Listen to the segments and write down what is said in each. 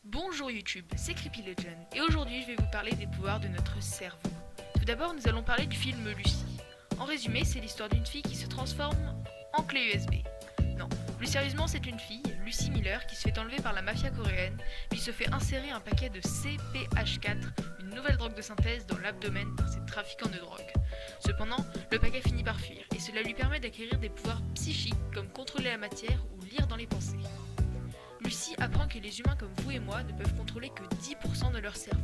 Bonjour YouTube, c'est Creepy Legend et aujourd'hui je vais vous parler des pouvoirs de notre cerveau. Tout d'abord nous allons parler du film Lucy. En résumé, c'est l'histoire d'une fille qui se transforme en clé USB. Non, plus sérieusement c'est une fille, Lucy Miller, qui se fait enlever par la mafia coréenne, puis se fait insérer un paquet de CPH4, une nouvelle drogue de synthèse, dans l'abdomen par ses trafiquants de drogue. Cependant, le paquet finit par fuir et cela lui permet d'acquérir des pouvoirs psychiques comme contrôler la matière ou lire dans les pensées. Lucy apprend que les humains comme vous et moi ne peuvent contrôler que 10% de leur cerveau,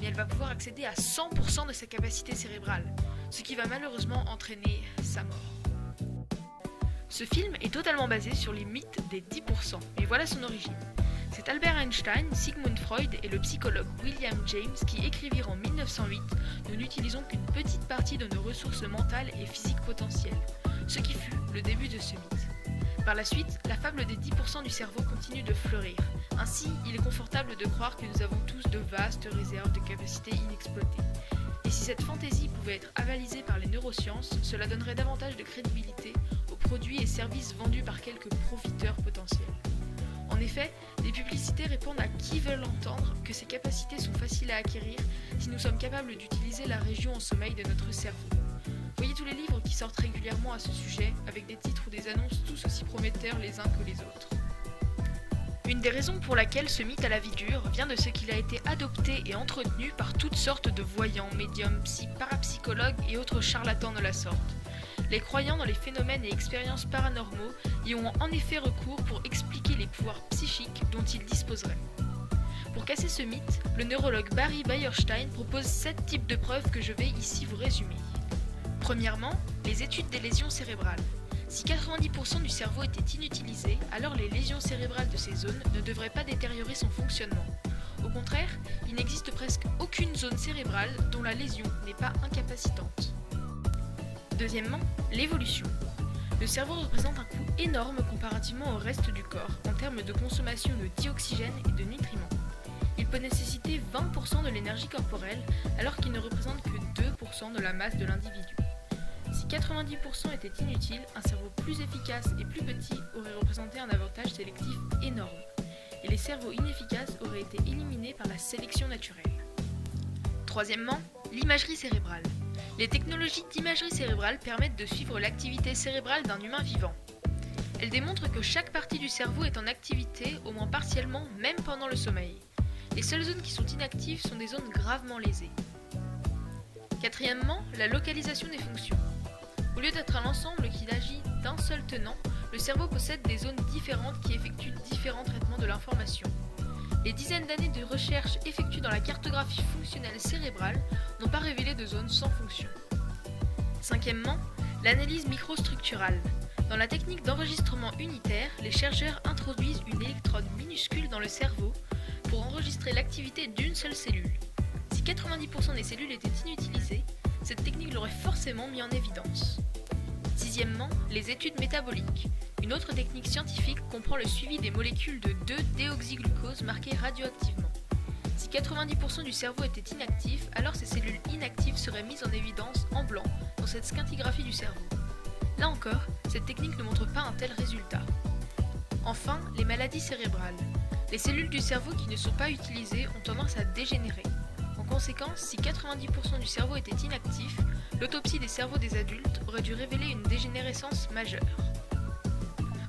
mais elle va pouvoir accéder à 100% de sa capacité cérébrale, ce qui va malheureusement entraîner sa mort. Ce film est totalement basé sur les mythes des 10%, mais voilà son origine. C'est Albert Einstein, Sigmund Freud et le psychologue William James qui écrivirent en 1908 « Nous n'utilisons qu'une petite partie de nos ressources mentales et physiques potentielles », ce qui fut le début de ce mythe. Par la suite, la fable des 10% du cerveau continue de fleurir. Ainsi, il est confortable de croire que nous avons tous de vastes réserves de capacités inexploitées. Et si cette fantaisie pouvait être avalisée par les neurosciences, cela donnerait davantage de crédibilité aux produits et services vendus par quelques profiteurs potentiels. En effet, les publicités répondent à qui veulent entendre que ces capacités sont faciles à acquérir si nous sommes capables d'utiliser la région en sommeil de notre cerveau. Voyez tous les livres qui sortent régulièrement à ce sujet, avec des titres ou des annonces tous aussi prometteurs les uns que les autres. Une des raisons pour laquelle ce mythe à la vie dure vient de ce qu'il a été adopté et entretenu par toutes sortes de voyants, médiums, parapsychologues et autres charlatans de la sorte. Les croyants dans les phénomènes et expériences paranormaux y ont en effet recours pour expliquer les pouvoirs psychiques dont ils disposeraient. Pour casser ce mythe, le neurologue Barry Beierstein propose 7 types de preuves que je vais ici vous résumer. Premièrement, les études des lésions cérébrales. Si 90% du cerveau était inutilisé, alors les lésions cérébrales de ces zones ne devraient pas détériorer son fonctionnement. Au contraire, il n'existe presque aucune zone cérébrale dont la lésion n'est pas incapacitante. Deuxièmement, l'évolution. Le cerveau représente un coût énorme comparativement au reste du corps en termes de consommation de dioxygène et de nutriments. Il peut nécessiter 20% de l'énergie corporelle alors qu'il ne représente que 2% de la masse de l'individu. Si 90% étaient inutiles, un cerveau plus efficace et plus petit aurait représenté un avantage sélectif énorme, et les cerveaux inefficaces auraient été éliminés par la sélection naturelle. Troisièmement, l'imagerie cérébrale. Les technologies d'imagerie cérébrale permettent de suivre l'activité cérébrale d'un humain vivant. Elles démontrent que chaque partie du cerveau est en activité, au moins partiellement, même pendant le sommeil. Les seules zones qui sont inactives sont des zones gravement lésées. Quatrièmement, la localisation des fonctions. Au lieu d'être un ensemble qui agit d'un seul tenant, le cerveau possède des zones différentes qui effectuent différents traitements de l'information. Les dizaines d'années de recherche effectuées dans la cartographie fonctionnelle cérébrale n'ont pas révélé de zones sans fonction. Cinquièmement, l'analyse microstructurale. Dans la technique d'enregistrement unitaire, les chercheurs introduisent une électrode minuscule dans le cerveau pour enregistrer l'activité d'une seule cellule. Si 90% des cellules étaient inutilisées, cette technique l'aurait forcément mis en évidence. Sixièmement, les études métaboliques. Une autre technique scientifique comprend le suivi des molécules de 2-déoxyglucose marquées radioactivement. Si 90% du cerveau était inactif, alors ces cellules inactives seraient mises en évidence en blanc dans cette scintigraphie du cerveau. Là encore, cette technique ne montre pas un tel résultat. Enfin, les maladies cérébrales. Les cellules du cerveau qui ne sont pas utilisées ont tendance à dégénérer. En conséquence, si 90% du cerveau était inactif, l'autopsie des cerveaux des adultes aurait dû révéler une dégénérescence majeure.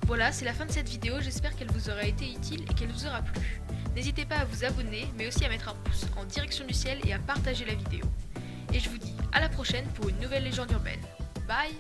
Voilà, c'est la fin de cette vidéo, j'espère qu'elle vous aura été utile et qu'elle vous aura plu. N'hésitez pas à vous abonner, mais aussi à mettre un pouce en direction du ciel et à partager la vidéo. Et je vous dis à la prochaine pour une nouvelle légende urbaine. Bye!